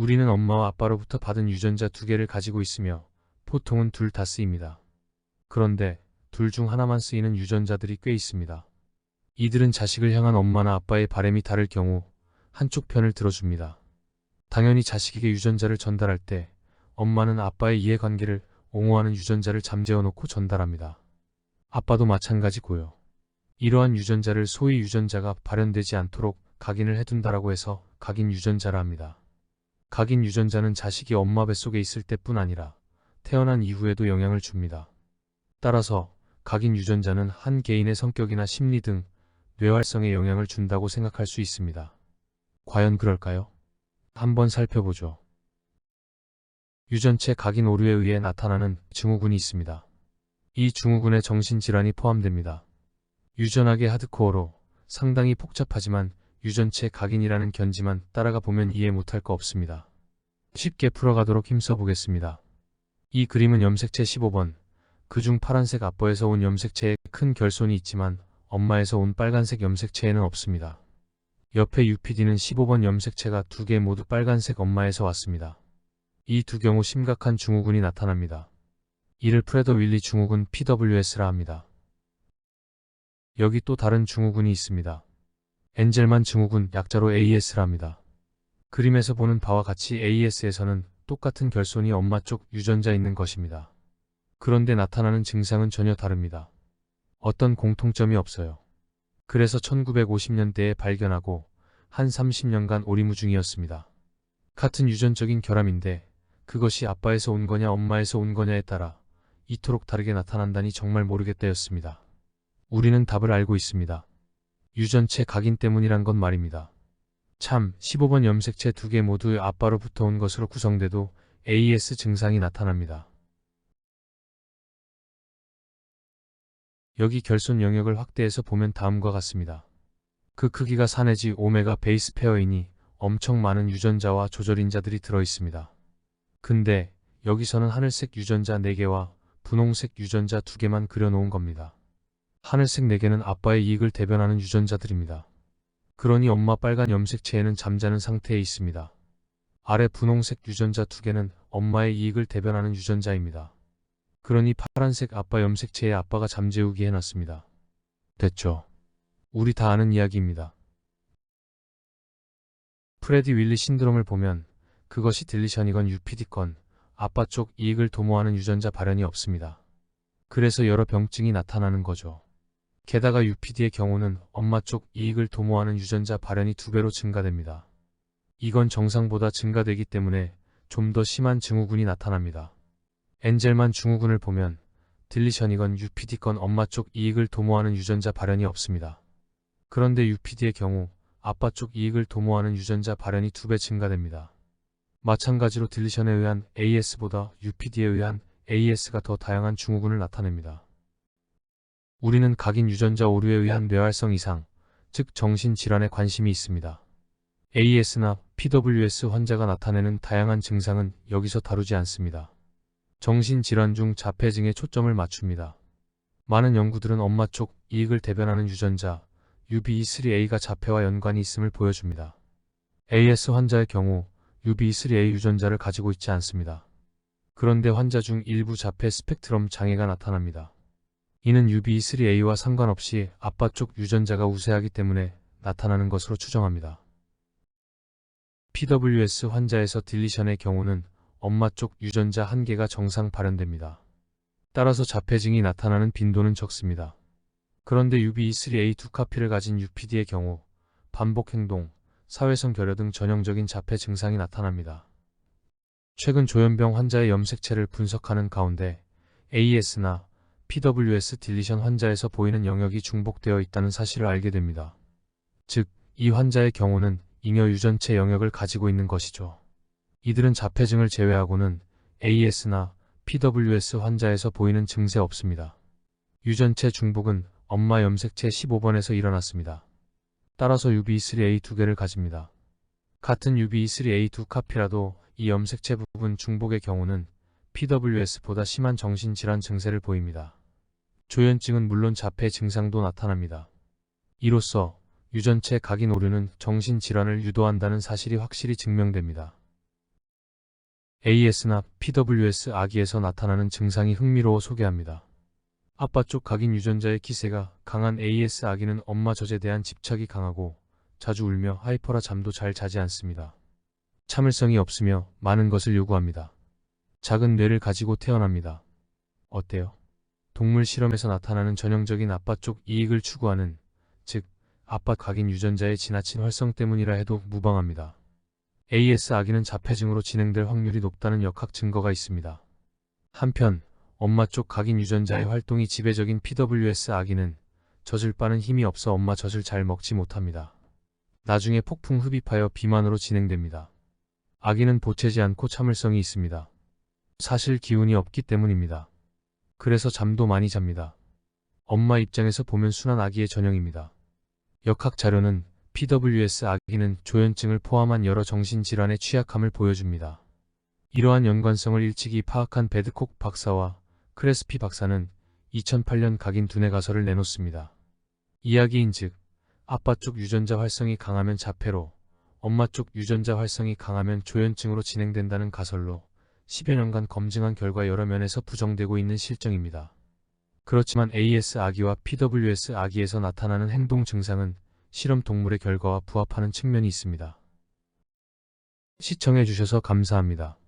우리는 엄마와 아빠로부터 받은 유전자 두 개를 가지고 있으며 보통은 둘 다 쓰입니다. 그런데 둘 중 하나만 쓰이는 유전자들이 꽤 있습니다. 이들은 자식을 향한 엄마나 아빠의 바람이 다를 경우 한쪽 편을 들어줍니다. 당연히 자식에게 유전자를 전달할 때 엄마는 아빠의 이해관계를 옹호하는 유전자를 잠재워 놓고 전달합니다. 아빠도 마찬가지고요. 이러한 유전자를 소위 유전자가 발현되지 않도록 각인을 해둔다라고 해서 각인 유전자라 합니다. 각인 유전자는 자식이 엄마 뱃속에 있을 때뿐 아니라 태어난 이후에도 영향을 줍니다. 따라서 각인 유전자는 한 개인의 성격이나 심리 등 뇌활성에 영향을 준다고 생각할 수 있습니다. 과연 그럴까요? 한번 살펴보죠. 유전체 각인 오류에 의해 나타나는 증후군이 있습니다. 이 증후군에 정신질환이 포함됩니다. 유전학의 하드코어로 상당히 복잡하지만 유전체 각인이라는 견지만 따라가 보면 이해 못할 거 없습니다. 쉽게 풀어가도록 힘써 보겠습니다. 이 그림은 염색체 15번, 그중 파란색 아빠에서 온 염색체에 큰 결손이 있지만 엄마에서 온 빨간색 염색체에는 없습니다. 옆에 UPD는 15번 염색체가 두 개 모두 빨간색 엄마에서 왔습니다. 이 두 경우 심각한 증후군이 나타납니다. 이를 프레더 윌리 증후군 PWS라 합니다. 여기 또 다른 증후군이 있습니다. 엔젤만 증후군, 약자로 AS라 합니다. 그림에서 보는 바와 같이 AS에서는 똑같은 결손이 엄마 쪽 유전자 있는 것입니다. 그런데 나타나는 증상은 전혀 다릅니다. 어떤 공통점이 없어요. 그래서 1950년대에 발견하고 한 30년간 오리무중이었습니다. 같은 유전적인 결함인데 그것이 아빠에서 온 거냐 엄마에서 온 거냐에 따라 이토록 다르게 나타난다니 정말 모르겠다였습니다. 우리는 답을 알고 있습니다. 유전체 각인 때문이란 건 말입니다. 참, 15번 염색체 두 개 모두 아빠로부터 온 것으로 구성돼도 AS 증상이 나타납니다. 여기 결손 영역을 확대해서 보면 다음과 같습니다. 그 크기가 4 내지 5메가 베이스 페어이니 엄청 많은 유전자와 조절인자들이 들어있습니다. 근데 여기서는 하늘색 유전자 4개와 분홍색 유전자 2개만 그려놓은 겁니다. 하늘색 4개는 아빠의 이익을 대변하는 유전자들입니다. 그러니 엄마 빨간 염색체에는 잠자는 상태에 있습니다. 아래 분홍색 유전자 2개는 엄마의 이익을 대변하는 유전자입니다. 그러니 파란색 아빠 염색체에 아빠가 잠재우기 해놨습니다. 됐죠? 우리 다 아는 이야기입니다. 프레디 윌리 신드롬을 보면 그것이 딜리션이건 UPD건 아빠 쪽 이익을 도모하는 유전자 발현이 없습니다. 그래서 여러 병증이 나타나는 거죠. 게다가 UPD의 경우는 엄마 쪽 이익을 도모하는 유전자 발현이 2배로 증가됩니다. 이건 정상보다 증가되기 때문에 좀 더 심한 증후군이 나타납니다. 엔젤만 증후군을 보면 딜리션이건 UPD건 엄마 쪽 이익을 도모하는 유전자 발현이 없습니다. 그런데 UPD의 경우 아빠 쪽 이익을 도모하는 유전자 발현이 2배 증가됩니다. 마찬가지로 딜리션에 의한 AS보다 UPD에 의한 AS가 더 다양한 증후군을 나타냅니다. 우리는 각인 유전자 오류에 의한 뇌활성 이상, 즉 정신질환에 관심이 있습니다. AS나 PWS 환자가 나타내는 다양한 증상은 여기서 다루지 않습니다. 정신질환 중 자폐증에 초점을 맞춥니다. 많은 연구들은 엄마 쪽 이익을 대변하는 유전자 UBE3A가 자폐와 연관이 있음을 보여줍니다. AS 환자의 경우 UBE3A 유전자를 가지고 있지 않습니다. 그런데 환자 중 일부 자폐 스펙트럼 장애가 나타납니다. 이는 UBE3A와 상관없이 아빠 쪽 유전자가 우세하기 때문에 나타나는 것으로 추정합니다. PWS 환자에서 딜리션의 경우는 엄마 쪽 유전자 1개가 정상 발현됩니다. 따라서 자폐증이 나타나는 빈도는 적습니다. 그런데 UBE3A 2카피를 가진 UPD의 경우 반복 행동, 사회성 결여 등 전형적인 자폐 증상이 나타납니다. 최근 조현병 환자의 염색체를 분석하는 가운데 AS나 PWS 딜리션 환자에서 보이는 영역이 중복되어 있다는 사실을 알게 됩니다. 즉, 이 환자의 경우는 잉여 유전체 영역을 가지고 있는 것이죠. 이들은 자폐증을 제외하고는 AS나 PWS 환자에서 보이는 증세 없습니다. 유전체 중복은 엄마 염색체 15번에서 일어났습니다. 따라서 UBE3A 2개를 가집니다. 같은 UBE3A 2카피라도 이 염색체 부분 중복의 경우는 PWS보다 심한 정신질환 증세를 보입니다. 조현증은 물론 자폐 증상도 나타납니다. 이로써 유전체 각인 오류는 정신질환을 유도한다는 사실이 확실히 증명됩니다. AS나 PWS 아기에서 나타나는 증상이 흥미로워 소개합니다. 아빠 쪽 각인 유전자의 기세가 강한 AS 아기는 엄마 젖에 대한 집착이 강하고 자주 울며 하이퍼라 잠도 잘 자지 않습니다. 참을성이 없으며 많은 것을 요구합니다. 작은 뇌를 가지고 태어납니다. 어때요? 동물 실험에서 나타나는 전형적인 아빠 쪽 이익을 추구하는, 즉 아빠 각인 유전자의 지나친 활성 때문이라 해도 무방합니다. AS 아기는 자폐증으로 진행될 확률이 높다는 역학 증거가 있습니다. 한편 엄마 쪽 각인 유전자의 활동이 지배적인 PWS 아기는 젖을 빠는 힘이 없어 엄마 젖을 잘 먹지 못합니다. 나중에 폭풍 흡입하여 비만으로 진행됩니다. 아기는 보채지 않고 참을성이 있습니다. 사실 기운이 없기 때문입니다. 그래서 잠도 많이 잡니다. 엄마 입장에서 보면 순한 아기의 전형입니다. 역학 자료는 PWS 아기는 조현증을 포함한 여러 정신질환의 취약함을 보여줍니다. 이러한 연관성을 일찍이 파악한 배드콕 박사와 크레스피 박사는 2008년 각인 두뇌 가설을 내놓습니다. 이야기인즉 아빠 쪽 유전자 활성이 강하면 자폐로, 엄마 쪽 유전자 활성이 강하면 조현증으로 진행된다는 가설로 10여 년간 검증한 결과 여러 면에서 부정되고 있는 실정입니다. 그렇지만 AS 아기와 PWS 아기에서 나타나는 행동 증상은 실험 동물의 결과와 부합하는 측면이 있습니다. 시청해주셔서 감사합니다.